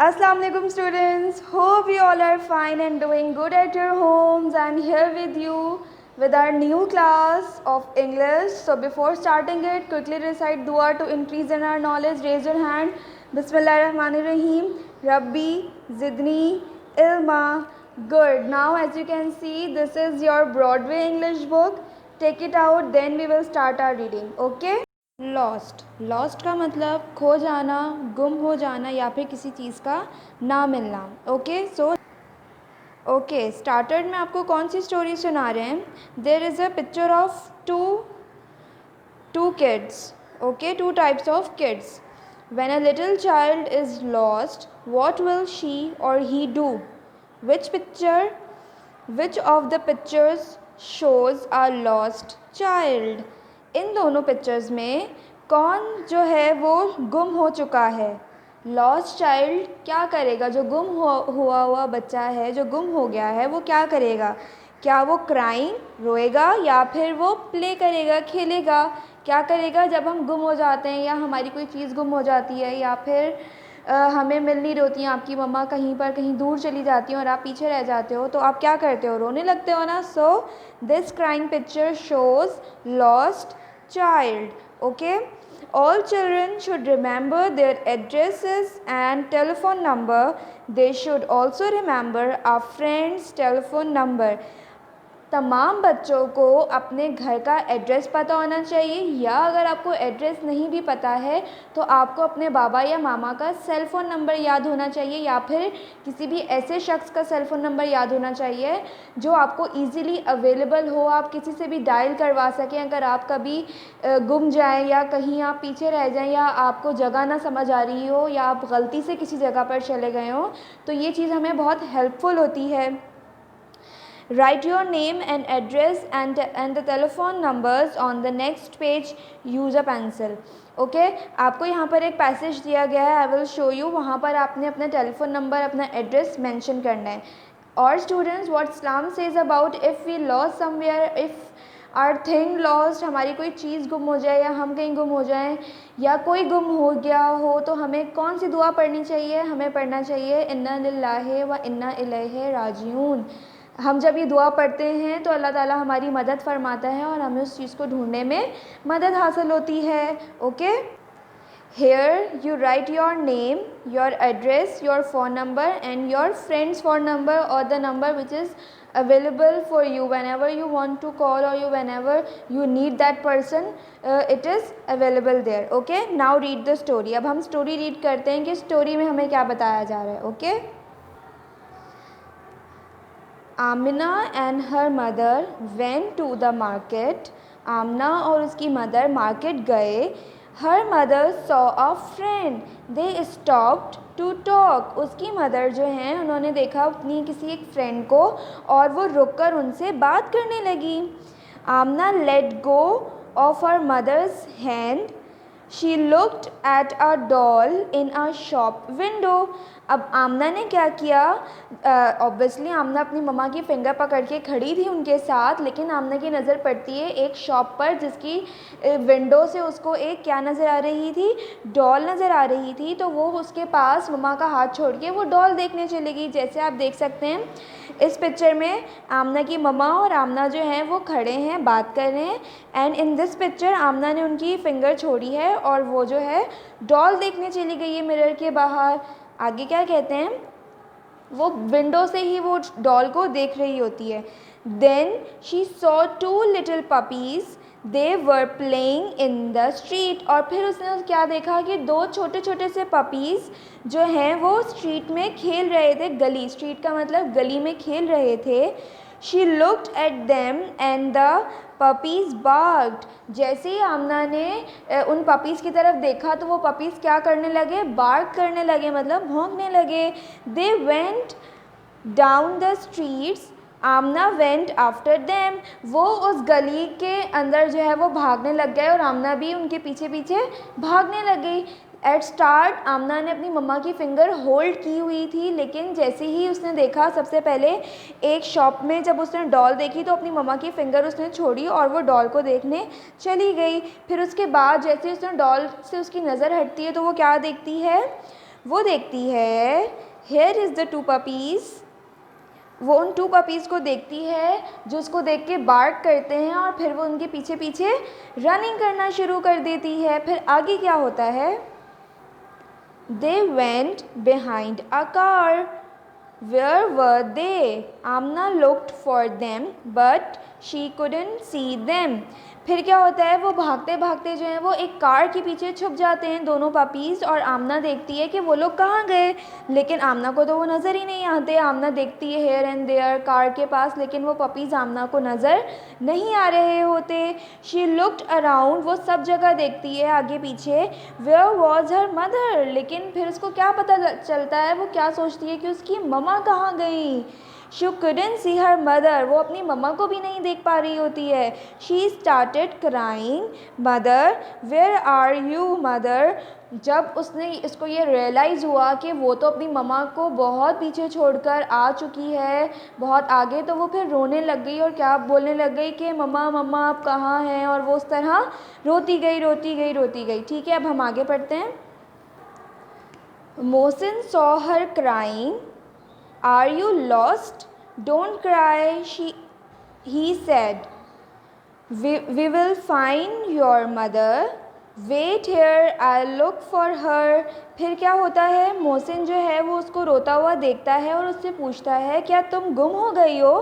Assalamu alaikum students. Hope you all are fine and doing good at your homes. I am here with you with our new class of English. So before starting it, quickly recite dua to increase in our knowledge. Raise your hand. Bismillahirrahmanirrahim. Rabbi Zidni Ilma. Good. Now as you can see, this is your Broadway English book. Take it out, then we will start our reading. Okay? Lost का मतलब खो जाना, गुम हो जाना या फिर किसी चीज़ का ना मिलना. ओके स्टार्टेड में आपको कौन सी स्टोरी सुना रहे हैं. There is a picture of two kids. Okay, two types of kids. When a little child is lost, what will she or he do. Which of the pictures shows a lost child. इन दोनों pictures में कौन जो है वो गुम हो चुका है. लॉस्ट चाइल्ड क्या करेगा. जो गुम हुआ बच्चा है, जो गुम हो गया है, वो क्या करेगा. क्या वो क्राइंग रोएगा या फिर वो प्ले करेगा, खेलेगा. क्या करेगा जब हम गुम हो जाते हैं या हमारी कोई चीज़ गुम हो जाती है या फिर हमें मिल नहीं रही, आपकी मम्मा कहीं दूर चली जाती हैं और आप पीछे रह जाते हो, तो आप क्या करते हो, रोने लगते हो ना. So this crying picture shows lost child. Okay, all children should remember their addresses and telephone number. They should also remember a friend's telephone number. तमाम बच्चों को अपने घर का एड्रेस पता होना चाहिए, या अगर आपको एड्रेस नहीं भी पता है तो आपको अपने बाबा या मामा का सेल फ़ोन नंबर याद होना चाहिए, या फिर किसी भी ऐसे शख्स का सेल फ़ोन नंबर याद होना चाहिए जो आपको इजीली अवेलेबल हो, आप किसी से भी डायल करवा सकें. अगर आप कभी गुम जाएं या कहीं आप पीछे रह जाएं या आपको जगह ना समझ आ रही हो या आप गलती से किसी जगह पर चले गए हो, तो ये चीज़ हमें बहुत हेल्पफुल होती है. Write your name and address and the telephone numbers on the next page. Use a pencil. Okay, आपको यहाँ पर एक पैसेज दिया गया है, आई विल शो यू. वहाँ पर आपने अपना टेलीफोन नंबर, अपना एड्रेस मेंशन करना है. और students, what Islam says about if we lost somewhere, if are thing lost, हमारी कोई चीज़ गुम हो जाए या हम कहीं गुम हो जाएं या कोई गुम हो गया हो, तो हमें कौन सी दुआ पढ़नी चाहिए. हमें पढ़ना चाहिए इन्ना लिल्लाहि व इन्ना इलैहि राजिऊन. हम जब ये दुआ पढ़ते हैं तो अल्लाह ताला हमारी मदद फरमाता है और हमें उस चीज़ को ढूंढने में मदद हासिल होती है. Okay, here you write your name, your address, your phone number and your friends phone number और the number which is available for you whenever you want to call or whenever you need that person, it is available there. Okay, now read the story. अब हम story read करते हैं कि story में हमें क्या बताया जा रहा है. Okay, Amina and her mother went to the market. Amna और उसकी मदर मार्केट गए. Her mother saw a friend. They stopped to talk. उसकी मदर जो हैं उन्होंने देखा अपनी किसी एक फ्रेंड को और वो रुककर उनसे बात करने लगी. Amna let go of her mother's hand. She looked at a doll in a shop window. अब आमना ने क्या किया, ऑब्वियसली आमना अपनी मम्मा की फिंगर पकड़ के खड़ी थी उनके साथ, लेकिन आमना की नज़र पड़ती है एक शॉप पर जिसकी विंडो से उसको एक क्या नज़र आ रही थी, डॉल नज़र आ रही थी. तो वो उसके पास मम्मा का हाथ छोड़ के वो डॉल देखने चली गई. जैसे आप देख सकते हैं इस पिक्चर में आमना की मम्मा और आमना जो हैं वो खड़े हैं, बात कर रहे हैं. एंड इन दिस पिक्चर आमना ने उनकी फिंगर छोड़ी है और वो जो है डॉल देखने चली गई है मिरर के बाहर. आगे क्या कहते हैं, वो विंडो से ही वो डॉल को देख रही होती है. Then she saw two little puppies. They were playing in the street. और फिर उसने क्या देखा कि दो छोटे छोटे से पपीज़ जो हैं वो स्ट्रीट में खेल रहे थे. गली, स्ट्रीट का मतलब गली में खेल रहे थे. She looked at them and the puppies barked. जैसे ही आमना ने उन पपीज़ की तरफ देखा तो वो पपीज़ क्या करने लगे, बार्क करने लगे, मतलब भौंकने लगे. They went down the streets. Amna went after them. वो उस गली के अंदर जो है वो भागने लग गए और आमना भी उनके पीछे पीछे भागने लग गई. एट स्टार्ट आमना ने अपनी मम्मा की फ़िंगर होल्ड की हुई थी, लेकिन जैसे ही उसने देखा, सबसे पहले एक शॉप में जब उसने डॉल देखी तो अपनी मम्मा की फ़िंगर उसने छोड़ी और वो डॉल को देखने चली गई. फिर उसके बाद जैसे उसने डॉल से उसकी नज़र हटती है तो वो क्या देखती है, वो देखती है हेयर इज़ द 2 पपीज़, वो उन 2 पपीज़ को देखती है जो उसको देख के बार्क करते हैं और फिर वो उनके पीछे पीछे रनिंग करना शुरू कर देती है। फिर आगे क्या होता है? They went behind a car. Where were they? Amna looked for them but she couldn't see them. फिर क्या होता है? वो भागते भागते जो है वो एक कार के पीछे छुप जाते हैं दोनों पपीज़, और आमना देखती है कि वो लोग कहाँ गए, लेकिन आमना को तो वो नज़र ही नहीं आते। आमना देखती है हेयर एंड देयर कार के पास, लेकिन वो पपीज़ आमना को नज़र नहीं आ रहे होते। शी लुक्ड अराउंड, वो सब जगह देखती है आगे पीछे। Where was her mother? लेकिन फिर उसको क्या पता चलता है, वो क्या सोचती है कि उसकी मम्मा कहाँ गई। She couldn't see her mother, वो अपनी मम्मा को भी नहीं देख पा रही होती है। She started crying, mother where are you mother? जब उसने इसको ये रियलाइज़ हुआ कि वो तो अपनी मम्मा को बहुत पीछे छोड़कर आ चुकी है, बहुत आगे, तो वो फिर रोने लग गई और क्या बोलने लग गई कि मम्मा मम्मा आप कहाँ हैं, और वो उस तरह रोती गई रोती गई रोती गई। ठीक है, अब हम आगे पढ़ते हैं। Mohsin saw her crying. Are you lost? Don't cry, he said. We will find your mother. Wait here, I'll look for her. फिर क्या होता है? मोहसिन जो है वो उसको रोता हुआ देखता है और उससे पूछता है, क्या तुम गुम हो गई हो?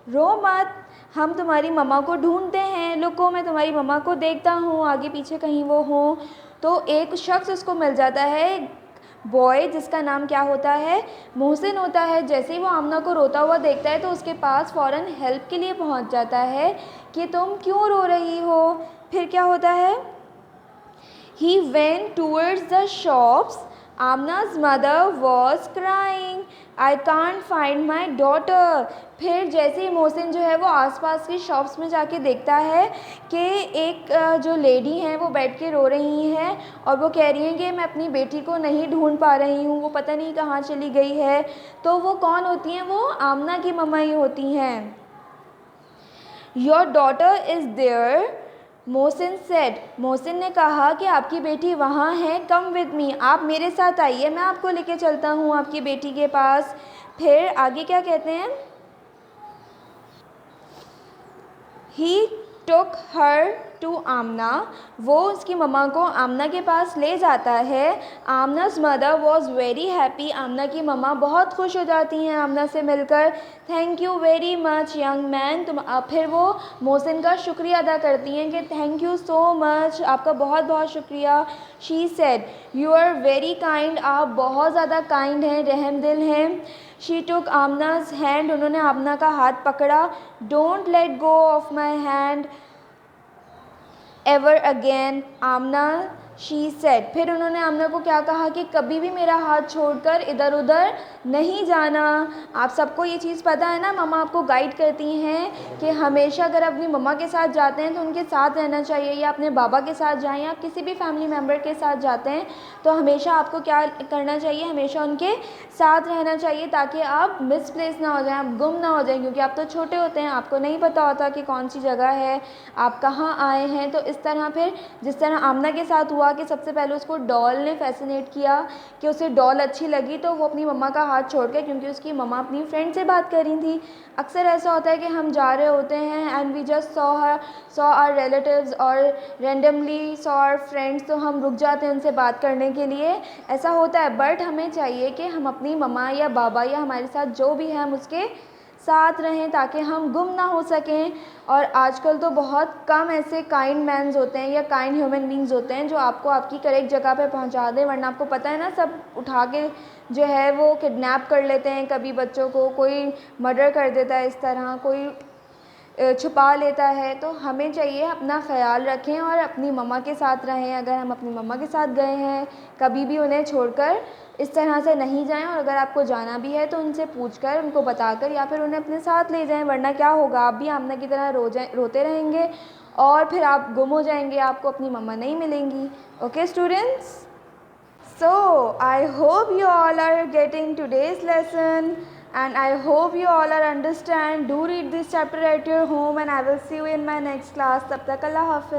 रो मत, हम तुम्हारी मम्मा को ढूंढते हैं। लुको, मैं तुम्हारी मम्मा को देखता हूँ, आगे पीछे कहीं वो हो। तो एक शख्स उसको मिल जाता है, बॉय, जिसका नाम क्या होता है? मोहसिन होता है। जैसे ही वो आमना को रोता हुआ देखता है तो उसके पास फ़ौरन हेल्प के लिए पहुंच जाता है कि तुम क्यों रो रही हो। फिर क्या होता है? He went towards the shops. Amna's mother was crying. I can't find my daughter. फिर जैसे ही मोहसिन जो है वो आसपास की शॉप्स में जाके देखता है कि एक जो लेडी हैं वो बैठ के रो रही हैं और वो कह रही हैं कि मैं अपनी बेटी को नहीं ढूंढ पा रही हूँ, वो पता नहीं कहाँ चली गई है। तो वो कौन होती हैं? वो आमना की मम्मा ही होती हैं। Your daughter is there. Mohsin said, Mohsin ने कहा कि आपकी बेटी वहाँ है, कम विद मी, आप मेरे साथ आइए, मैं आपको लेके चलता हूँ आपकी बेटी के पास। फिर आगे क्या कहते हैं? He took her to आमना, वो उसकी मम्मा को आमना के पास ले जाता है। आमना's mother was very happy, आमना की मम्मा बहुत खुश हो जाती हैं आमना से मिलकर। Thank you very much young man, फिर वो मोहसिन का शुक्रिया अदा करती हैं कि थैंक यू सो मच, आपका बहुत बहुत शुक्रिया। She said, you are very kind, आप बहुत ज़्यादा काइंड हैं, रहम दिल हैं। शी टुक आमना's हैंड, उन्होंने आमना का हाथ पकड़ा। Don't let go of my hand ever again Amna, she said, फिर उन्होंने आमना को क्या कहा कि कभी भी मेरा हाथ छोड़कर इधर उधर नहीं जाना। आप सबको ये चीज़ पता है ना, मम्मा आपको गाइड करती हैं कि हमेशा अगर अपनी मम्मा के साथ जाते हैं तो उनके साथ रहना चाहिए, या अपने बाबा के साथ जाएं या किसी भी फैमिली मेम्बर के साथ जाते हैं तो हमेशा आपको क्या करना चाहिए? हमेशा उनके साथ रहना चाहिए ताकि आप मिसप्लेस ना हो जाएं, आप गुम ना हो जाएं, क्योंकि आप तो छोटे होते हैं, आपको नहीं पता होता कि कौन सी जगह है, आप कहाँ आए हैं। तो इस तरह फिर जिस तरह आमना के साथ हुआ कि सबसे पहले उसको डॉल ने फैसिनेट किया कि उसे डॉल अच्छी लगी, तो वो अपनी मम्मा का हाथ छोड़ के, क्योंकि उसकी मम्मा अपनी फ्रेंड से बात कर रही थी। अक्सर ऐसा होता है कि हम जा रहे होते हैं and we just saw our relatives और रेंडमली सॉ आवर फ्रेंड्स, तो हम रुक जाते हैं उनसे बात करने के लिए, ऐसा होता है। बट हमें चाहिए कि हम अपनी मम्मा या बाबा या हमारे साथ जो भी है हम उसके साथ रहें ताकि हम गुम ना हो सकें। और आजकल तो बहुत कम ऐसे काइंड मैन्स होते हैं या काइंड ह्यूमन बींग्स होते हैं जो आपको आपकी करेक्ट जगह पे पहुंचा दें, वरना आपको पता है ना, सब उठा के जो है वो किडनैप कर लेते हैं, कभी बच्चों को कोई मर्डर कर देता है, इस तरह कोई छुपा लेता है। तो हमें चाहिए अपना ख़याल रखें और अपनी मम्मा के साथ रहें। अगर हम अपनी मम्मा के साथ गए हैं कभी भी उन्हें छोड़कर इस तरह से नहीं जाएं, और अगर आपको जाना भी है तो उनसे पूछकर, उनको बताकर, या फिर उन्हें अपने साथ ले जाएं, वरना क्या होगा, आप भी आमना की तरह रोते रहेंगे और फिर आप गुम हो जाएंगे, आपको अपनी मम्मा नहीं मिलेंगी। Okay students, so I hope you all are getting today's lesson and I hope you all are understand. Do read this chapter at your home and I will see you in my next class. तब तक अल्लाह हाफ़िज़।